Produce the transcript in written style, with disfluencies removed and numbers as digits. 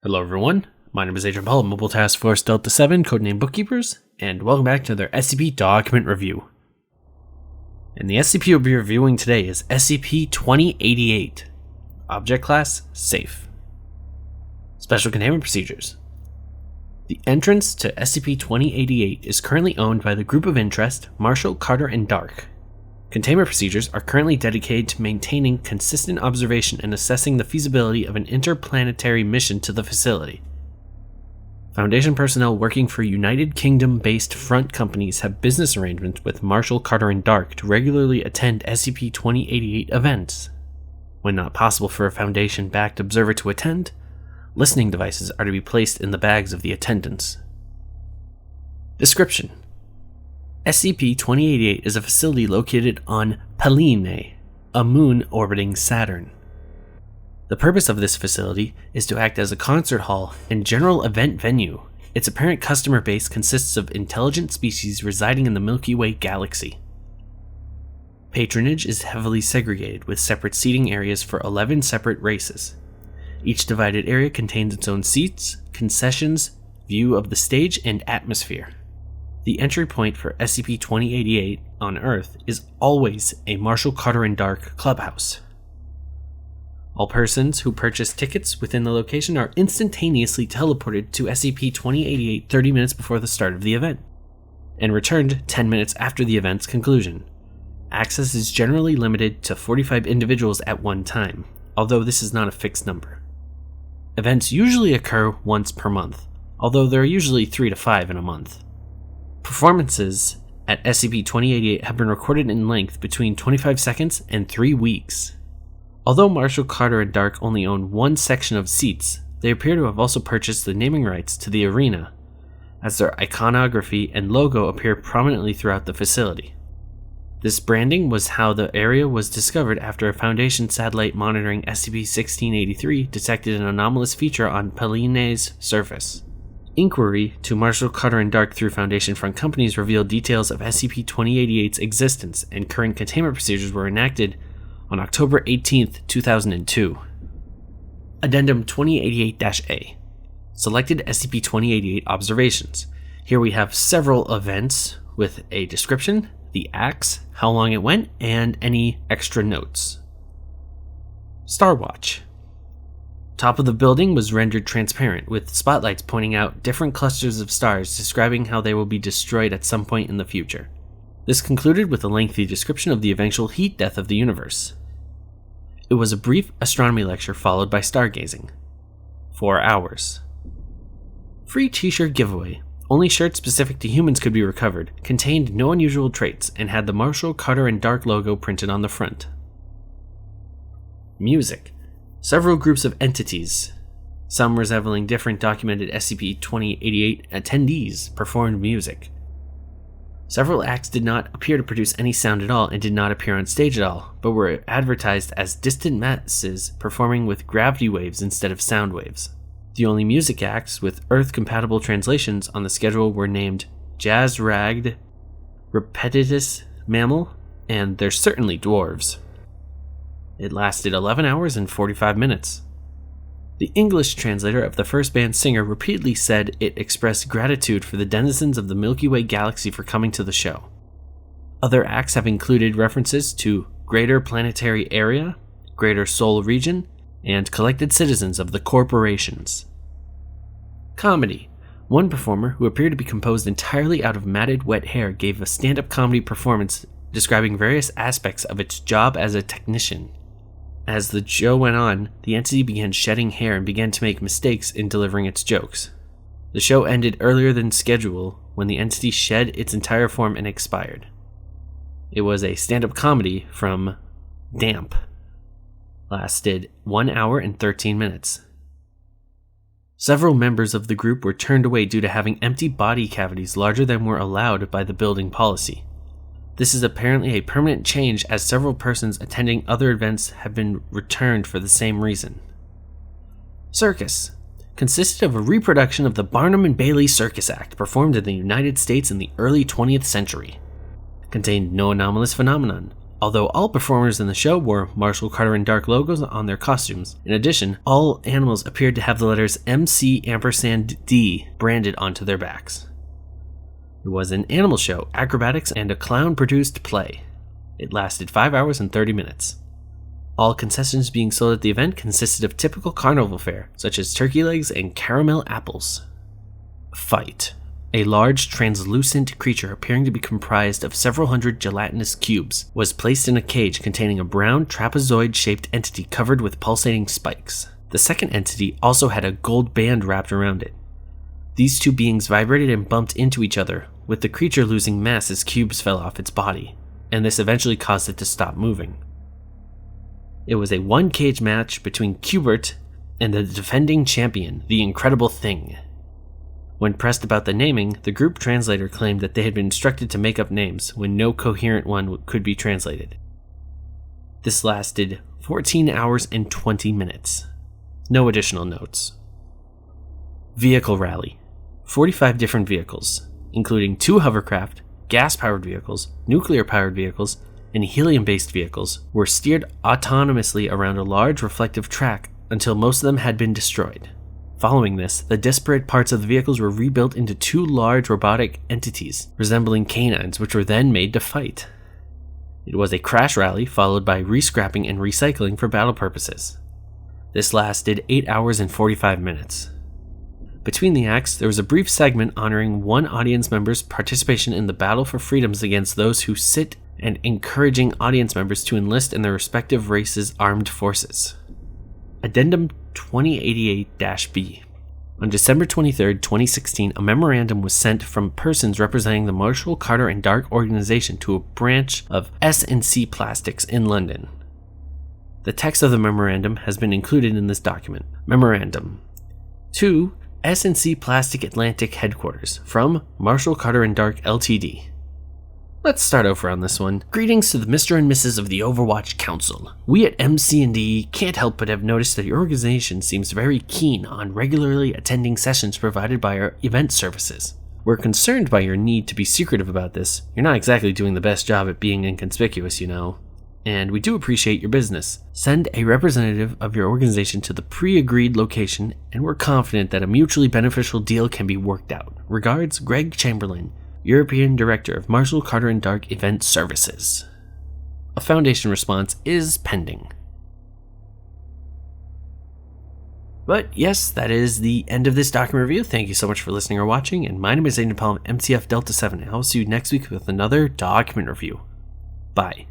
Hello everyone, my name is Agent Paul of Mobile Task Force Delta 7, codename Bookkeepers, and welcome back to their SCP document review. And the SCP we'll be reviewing today is SCP-2088. Object Class, Safe. Special Containment Procedures. The entrance to SCP-2088 is currently owned by the Group of Interest, Marshall, Carter, and Dark. Containment procedures are currently dedicated to maintaining consistent observation and assessing the feasibility of an interplanetary mission to the facility. Foundation personnel working for United Kingdom-based front companies have business arrangements with Marshall, Carter, and Dark to regularly attend SCP-2088 events. When not possible for a Foundation-backed observer to attend, listening devices are to be placed in the bags of the attendants. Description: SCP-2088 is a facility located on Pallene, a moon orbiting Saturn. The purpose of this facility is to act as a concert hall and general event venue. Its apparent customer base consists of intelligent species residing in the Milky Way galaxy. Patronage is heavily segregated, with separate seating areas for 11 separate races. Each divided area contains its own seats, concessions, view of the stage, and atmosphere. The entry point for SCP-2088 on Earth is always a Marshall, Carter, and Dark clubhouse. All persons who purchase tickets within the location are instantaneously teleported to SCP-2088 30 minutes before the start of the event, and returned 10 minutes after the event's conclusion. Access is generally limited to 45 individuals at one time, although this is not a fixed number. Events usually occur once per month, although there are usually 3 to 5 in a month. Performances at SCP-2088 have been recorded in length between 25 seconds and 3 weeks. Although Marshall, Carter, and Dark only own one section of seats, they appear to have also purchased the naming rights to the arena, as their iconography and logo appear prominently throughout the facility. This branding was how the area was discovered after a Foundation satellite monitoring SCP-1683 detected an anomalous feature on Pallene's surface. Inquiry to Marshall, Carter, and Dark through Foundation front companies revealed details of SCP-2088's existence, and current containment procedures were enacted on October 18, 2002. Addendum 2088-A. Selected SCP-2088 observations. Here we have several events with a description, the acts, how long it went, and any extra notes. Star Watch. Top of the building was rendered transparent, with spotlights pointing out different clusters of stars describing how they will be destroyed at some point in the future. This concluded with a lengthy description of the eventual heat death of the universe. It was a brief astronomy lecture followed by stargazing. 4 hours. Free t-shirt giveaway. Only shirts specific to humans could be recovered, contained no unusual traits, and had the Marshall, Carter, and Dark logo printed on the front. Music. Several groups of entities, some resembling different documented SCP-2088 attendees, performed music. Several acts did not appear to produce any sound at all and did not appear on stage at all, but were advertised as distant masses performing with gravity waves instead of sound waves. The only music acts with Earth-compatible translations on the schedule were named Jazz-Ragged, Repetitious Mammal, and They're Certainly Dwarves. It lasted 11 hours and 45 minutes. The English translator of the first band's singer repeatedly said it expressed gratitude for the denizens of the Milky Way galaxy for coming to the show. Other acts have included references to Greater Planetary Area, Greater Soul Region, and collected citizens of the corporations. Comedy. One performer, who appeared to be composed entirely out of matted wet hair, gave a stand-up comedy performance describing various aspects of its job as a technician. As the show went on, the entity began shedding hair and began to make mistakes in delivering its jokes. The show ended earlier than schedule when the entity shed its entire form and expired. It was a stand-up comedy from Damp. Lasted 1 hour and 13 minutes. Several members of the group were turned away due to having empty body cavities larger than were allowed by the building policy. This is apparently a permanent change, as several persons attending other events have been returned for the same reason. Circus. Consisted of a reproduction of the Barnum and Bailey Circus Act performed in the United States in the early 20th century. Contained no anomalous phenomenon, Although all performers in the show wore Marshall, Carter, and Dark logos on their costumes. In addition, all animals appeared to have the letters MC&D branded onto their backs. It was an animal show, acrobatics, and a clown-produced play. It lasted 5 hours and 30 minutes. All concessions being sold at the event consisted of typical carnival fare, such as turkey legs and caramel apples. Fight. A large, translucent creature appearing to be comprised of several hundred gelatinous cubes was placed in a cage containing a brown, trapezoid-shaped entity covered with pulsating spikes. The second entity also had a gold band wrapped around it. These two beings vibrated and bumped into each other, with the creature losing mass as cubes fell off its body, and this eventually caused it to stop moving. It was a one-cage match between Qbert and the defending champion, the Incredible Thing. When pressed about the naming, the group translator claimed that they had been instructed to make up names when no coherent one could be translated. This lasted 14 hours and 20 minutes. No additional notes. Vehicle Rally. 45 different vehicles, including 2 hovercraft, gas-powered vehicles, nuclear-powered vehicles, and helium-based vehicles, were steered autonomously around a large reflective track until most of them had been destroyed. Following this, the disparate parts of the vehicles were rebuilt into 2 large robotic entities, resembling canines, which were then made to fight. It was a crash rally followed by rescrapping and recycling for battle purposes. This lasted 8 hours and 45 minutes. Between the acts, there was a brief segment honoring one audience member's participation in the battle for freedoms against those who sit and encouraging audience members to enlist in their respective races' armed forces. Addendum 2088-B. On December 23, 2016, a memorandum was sent from persons representing the Marshall, Carter, and Dark organization to a branch of S&C Plastics in London. The text of the memorandum has been included in this document. Memorandum. To S&C Plastic Atlantic Headquarters, from Marshall, Carter, and Dark Ltd. Let's start over on this one. Greetings to the Mr. and Mrs. of the Overwatch Council. We at MC&D can't help but have noticed that your organization seems very keen on regularly attending sessions provided by our event services. We're concerned by your need to be secretive about this. You're not exactly doing the best job at being inconspicuous, you know. And we do appreciate your business. Send a representative of your organization to the pre-agreed location, and we're confident that a mutually beneficial deal can be worked out. Regards, Greg Chamberlain, European Director of Marshall, Carter, and Dark Event Services. A Foundation response is pending. But yes, that is the end of this document review. Thank you so much for listening or watching, and my name is Aiden Paul of MTF Delta 7, and I'll see you next week with another document review. Bye.